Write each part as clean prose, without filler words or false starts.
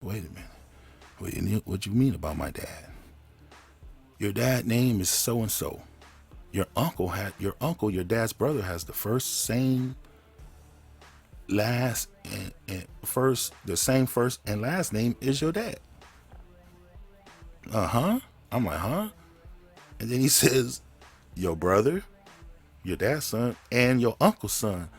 Wait a minute. What you mean about my dad? Your dad's name is so and so. Your your dad's brother has the same first and last name is your dad. Uh-huh. I'm like, huh? And then he says, your brother, your dad's son, and your uncle's son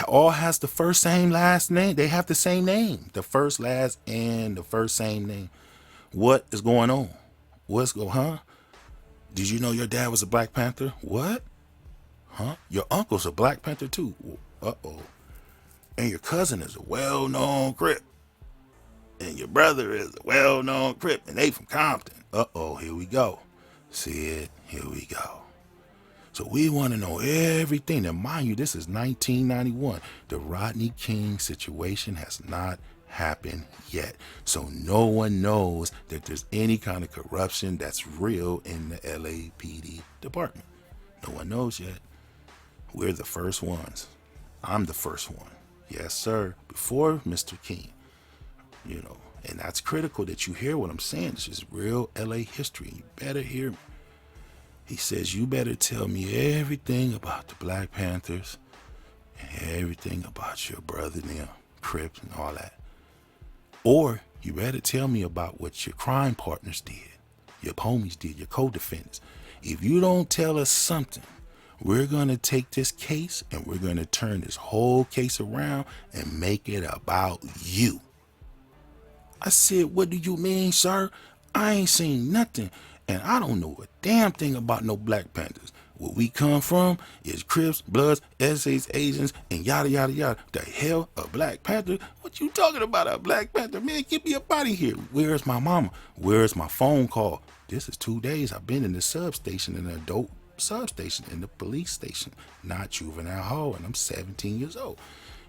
all has the first same last name. They have the same name. The first, last, and the first same name. What is going on? Huh? Did you know your dad was a Black Panther? What? Huh? Your uncle's a Black Panther too. Uh-oh. And your cousin is a well-known Crip. And your brother is a well-known Crip. And they from Compton. Uh-oh, here we go. See it? Here we go. So we want to know everything. Now, mind you, this is 1991. The Rodney King situation has not happened yet. So no one knows that there's any kind of corruption that's real in the LAPD department. No one knows yet. We're the first ones. I'm the first one. Yes, sir. Before Mr. King. And that's critical that you hear what I'm saying. This is real LA history. You better hear me. He says, you better tell me everything about the Black Panthers and everything about your brother and them, Crips and all that. Or you better tell me about what your crime partners did, your homies did, your co-defendants. If you don't tell us something, we're going to take this case and we're going to turn this whole case around and make it about you. I said, what do you mean, sir? I ain't seen nothing. And I don't know a damn thing about no Black Panthers. Where we come from is Crips, Bloods, essays, Asians, and yada, yada, yada. The hell, a Black Panther? What you talking about, a Black Panther? Man, get me up out of here. Where's my mama? Where's my phone call? This is 2 days. I've been in the substation, in an adult substation, in the police station, not juvenile hall, and I'm 17 years old.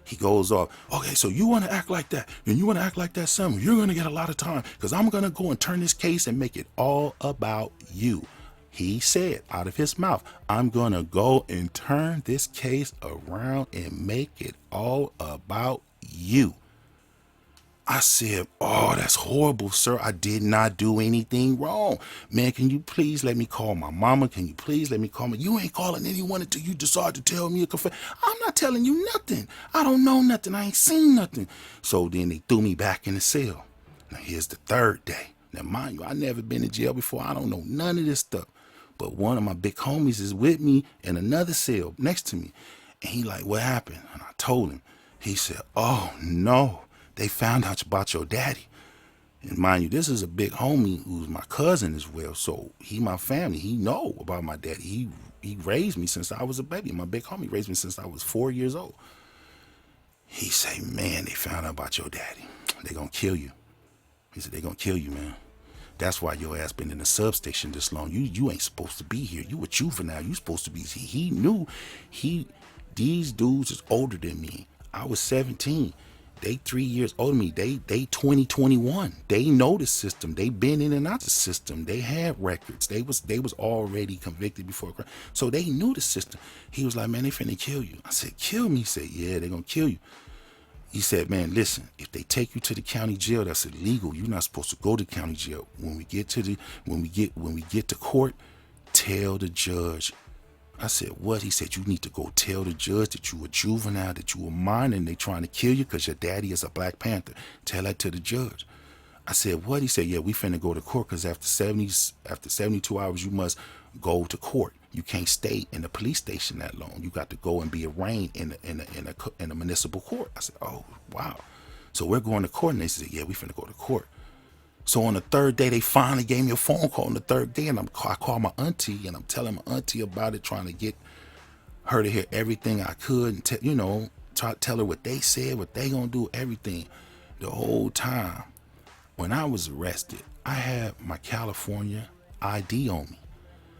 He goes off, okay, so you want to act like that, and you want to act like that, son, you're going to get a lot of time, because I'm going to go and turn this case and make it all about you. He said out of his mouth, I'm going to go and turn this case around and make it all about you. I said, oh, that's horrible, sir. I did not do anything wrong. Man, can you please let me call my mama? Can you please let me call me? You ain't calling anyone until you decide to tell me a confession. I'm not telling you nothing. I don't know nothing. I ain't seen nothing. So then they threw me back in the cell. Now, here's the third day. Now, mind you, I never been in jail before. I don't know none of this stuff. But one of my big homies is with me in another cell next to me. And he like, what happened? And I told him. He said, oh, no. They found out about your daddy. And mind you, this is a big homie who's my cousin as well. So he my family. He know about my daddy. He raised me since I was a baby. My big homie raised me since I was 4 years old. He say, man, they found out about your daddy. They gonna kill you. He said, they gonna kill you, man. That's why your ass been in the substation this long. You ain't supposed to be here. You a juvenile. You supposed to be. He knew. These dudes is older than me. I was 17. They 3 years older than me. They 2021. They know the system. They been in and out the system. They had records. They was already convicted before crime. So they knew the system. He was like, man, they finna kill you. I said, kill me? He said, yeah, they gonna kill you. He said, man, listen, if they take you to the county jail, that's illegal. You're not supposed to go to county jail. When we get to court, tell the judge. I said, what? He said, you need to go tell the judge that you a juvenile, that you a minor, and they trying to kill you because your daddy is a Black Panther. Tell that to the judge. I said, what? He said, yeah, we finna go to court because after 72 hours, you must go to court. You can't stay in the police station that long. You got to go and be arraigned in a municipal court. I said, oh, wow. So we're going to court, and they said, yeah, we finna go to court. So on the third day, they finally gave me a phone call on the third day, and I called my auntie, and I'm telling my auntie about it, trying to get her to hear everything I could, and try to tell her what they said, what they gonna do, everything. The whole time, when I was arrested, I had my California ID on me.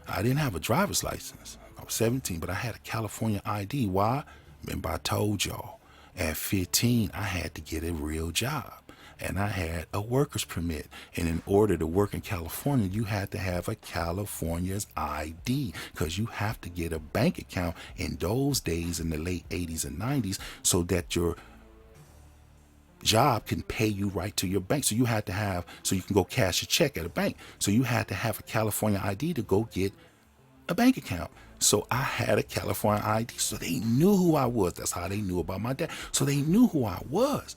I didn't have a driver's license. I was 17, but I had a California ID. Why? Remember I told y'all, at 15, I had to get a real job. And I had a worker's permit. And in order to work in California, you had to have a California's ID, because you have to get a bank account in those days in the late 80s and 90s so that your job can pay you right to your bank. So you had to have, so you can go cash a check at a bank. So you had to have a California ID to go get a bank account. So I had a California ID. So they knew who I was. That's how they knew about my dad. So they knew who I was.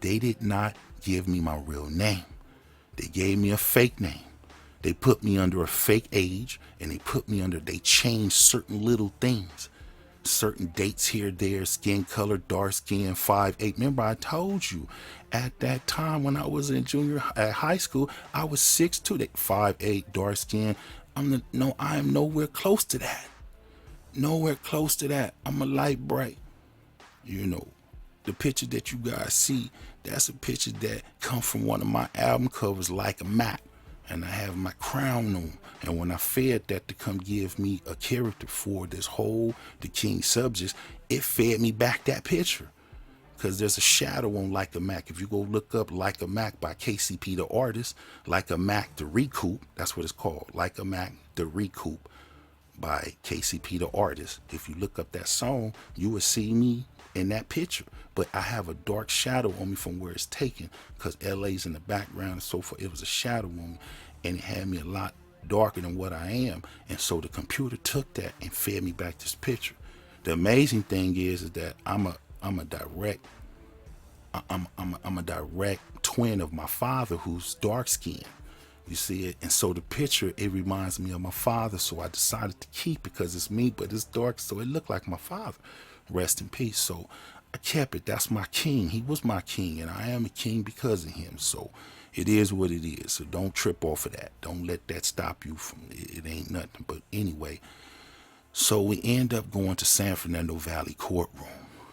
They did not give me my real name. They gave me a fake name. They put me under a fake age, and they changed certain little things. Certain dates here, there, skin color, dark skin, 5'8". Remember, I told you at that time when I was in at high school, I was 6'2", 5'8", dark skin. I am nowhere close to that. Nowhere close to that. I'm a light bright. You know, the picture that you guys see, that's a picture that come from one of my album covers, Like a Mac. And I have my crown on. And when I fed that to come give me a character for this whole, the King'z Subjectz, it fed me back that picture. Because there's a shadow on Like a Mac. If you go look up Like a Mac by K.C.P, the artist, Like a Mac, the Recoup, that's what it's called. Like a Mac, the Recoup by K.C.P, the artist. If you look up that song, you will see me in that picture. But I have a dark shadow on me from where it's taken, because LA's in the background and so forth. It was a shadow on me, and it had me a lot darker than what I am. And so the computer took that and fed me back this picture. The amazing thing is that I'm a direct twin of my father, who's dark skinned. You see it? And so the picture, it reminds me of my father. So I decided to keep it because it's me, but it's dark, so it looked like my father. Rest in peace. So I kept it. That's my king. He was my king, and I am a king because of him. So it is what it is. So don't trip off of that. Don't let that stop you from it. It ain't nothing. But anyway, so we end up going to San Fernando Valley courtroom.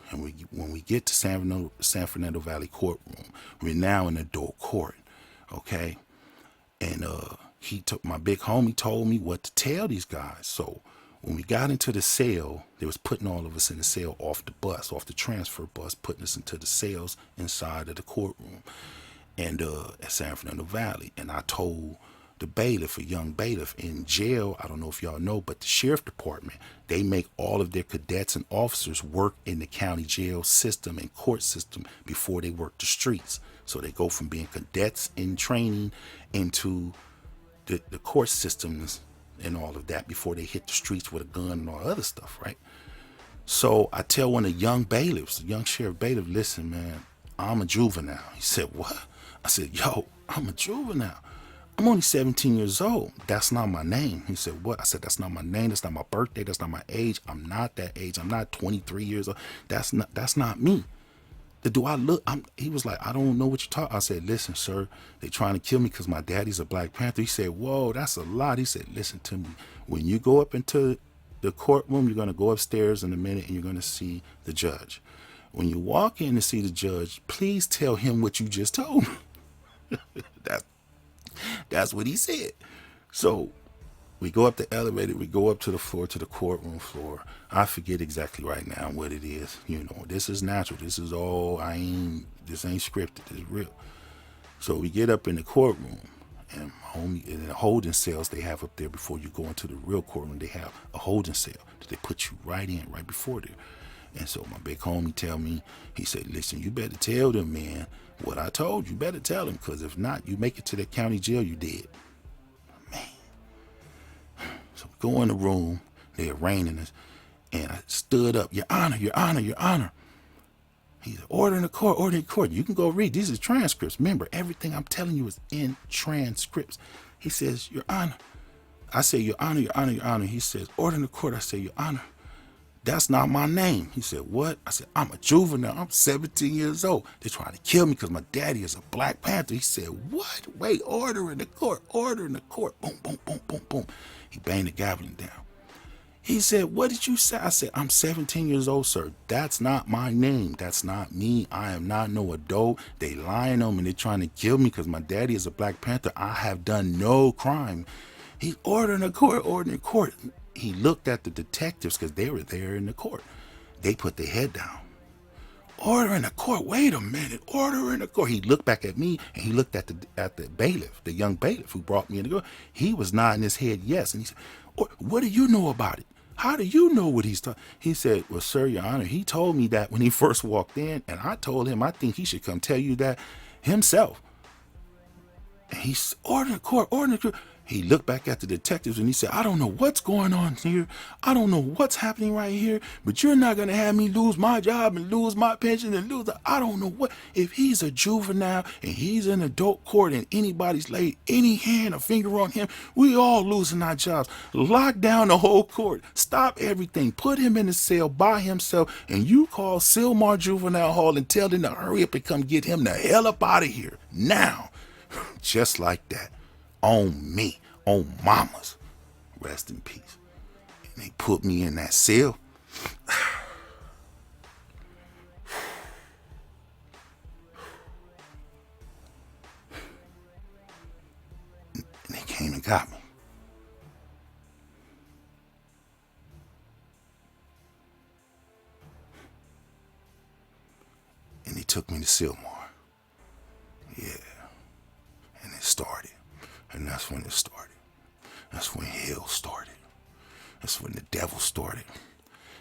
And when we get to San Fernando Valley courtroom, we're now in adult court. Okay? And my big homie told me what to tell these guys. So when we got into the cell, they was putting all of us in the cell off the transfer bus, putting us into the cells inside of the courtroom and at San Fernando Valley. And I told the bailiff, a young bailiff in jail, I don't know if y'all know, but the sheriff department, they make all of their cadets and officers work in the county jail system and court system before they work the streets. So they go from being cadets in training into the court systems and all of that before they hit the streets with a gun and all other stuff, right? So I tell one of the young bailiffs, the young sheriff bailiff, listen, man, I'm a juvenile. He said, what? I said, yo, I'm a juvenile. I'm only 17 years old. That's not my name. He said, what? I said, that's not my name. That's not my birthday. That's not my age. I'm not that age. I'm not 23 years old. That's not me. Do I look? He was like, I don't know what you're talking. I said, listen, sir, they trying to kill me because my daddy's a Black Panther. He said, whoa, that's a lot. He said, listen to me. When you go up into the courtroom, you're going to go upstairs in a minute and you're going to see the judge. When you walk in to see the judge, please tell him what you just told me. That's what he said. So we go up the elevator, we go up to the floor, to the courtroom floor. I forget exactly right now what it is. You know, this is natural. This is all, this ain't scripted. This is real. So we get up in the courtroom, and in the holding cells they have up there before you go into the real courtroom, they have a holding cell that they put you right in, right before there. And so my big homie tell me, he said, listen, you better tell them, man, what I told you. Better tell them, because if not, you make it to the county jail, you dead. Man. So we go in the room, they're arraigning us, and I stood up, Your Honor, Your Honor, Your Honor. He said, order in the court. You can go read. These are transcripts. Remember, everything I'm telling you is in transcripts. He says, Your Honor. I say, Your Honor, Your Honor, Your Honor. He says, order in the court. I say, Your Honor, that's not my name. He said, what? I said, I'm a juvenile. I'm 17 years old. They're trying to kill me because my daddy is a Black Panther. He said, what? Wait, order in the court. Order in the court. Boom, boom, boom, boom, boom. He banged the gavel down. He said, what did you say? I said, I'm 17 years old, sir. That's not my name. That's not me. I am not no adult. They lying on me. They're trying to kill me because my daddy is a Black Panther. I have done no crime. He ordered in the court, ordered in the court. He looked at the detectives because they were there in the court. They put their head down. Order in the court. Wait a minute. Order in the court. He looked back at me and he looked at the bailiff, the young bailiff who brought me in the court. He was nodding his head yes. And he said, what do you know about it? How do you know what he's talking? He said, well, sir, your honor, he told me that when he first walked in, and I told him I think he should come tell you that himself. And he's ordering court, ordering court. He looked back at the detectives and he said, I don't know what's going on here. I don't know what's happening right here, but you're not going to have me lose my job and lose my pension and lose I don't know what. If he's a juvenile and he's in adult court and anybody's laid any hand or finger on him, we all losing our jobs. Lock down the whole court. Stop everything. Put him in a cell by himself, and you call Sylmar Juvenile Hall and tell them to hurry up and come get him the hell up out of here now. Just like that. On me. On mamas. Rest in peace. And they put me in that cell. And they came and got me. And they took me to Sylmar. Yeah. And it started. And that's when it started. That's when hell started. That's when the devil started.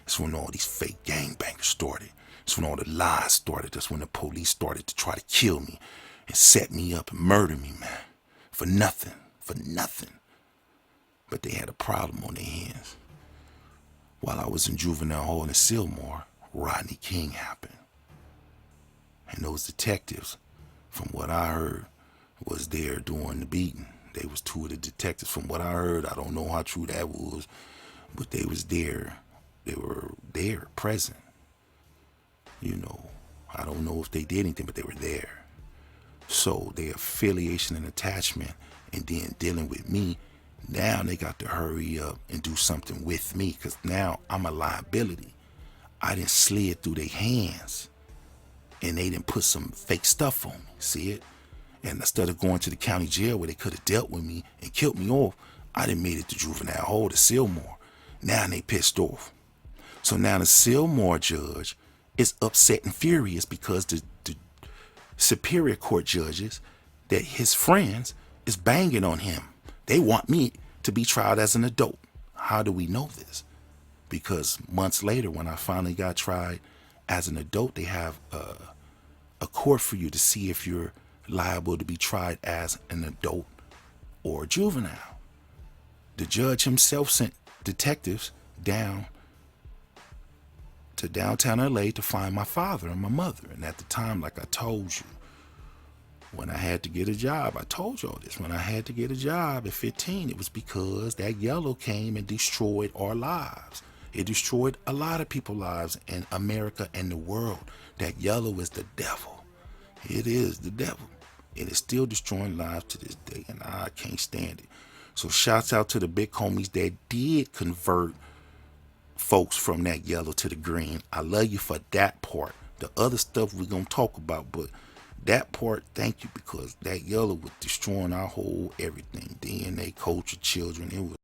That's when all these fake gangbangers started. That's when all the lies started. That's when the police started to try to kill me and set me up and murder me, man. For nothing. For nothing. But they had a problem on their hands. While I was in juvenile hall in Sylmar, Rodney King happened. And those detectives, from what I heard, was there doing the beating. They was two of the detectives. From what I heard, I don't know how true that was, but they was there. They were there, present. You know, I don't know if they did anything, but they were there. So their affiliation and attachment, and then dealing with me, now they got to hurry up and do something with me, because now I'm a liability. I didn't slid through their hands, and they didn't put some fake stuff on me. See it? And instead of going to the county jail where they could have dealt with me and killed me off, I done made it to juvenile hall to Sylmar. Now they pissed off. So now the Sylmar judge is upset and furious because the superior court judges that his friends is banging on him. They want me to be tried as an adult. How do we know this? Because months later, when I finally got tried as an adult, they have a court for you to see if you're liable to be tried as an adult or a juvenile. The judge himself sent detectives down to downtown LA to find my father and my mother. And at the time, like I told you, when I had to get a job, I told y'all this, when I had to get a job at 15, it was because that yellow came and destroyed our lives. It destroyed a lot of people's lives in America and the world. That yellow is the devil. It is the devil. It is still destroying lives to this day, and I can't stand it. So shouts out to the big homies that did convert folks from that yellow to the green. I love you for that part. The other stuff we're going to talk about, but that part, thank you, because that yellow was destroying our whole everything. DNA, culture, children. It was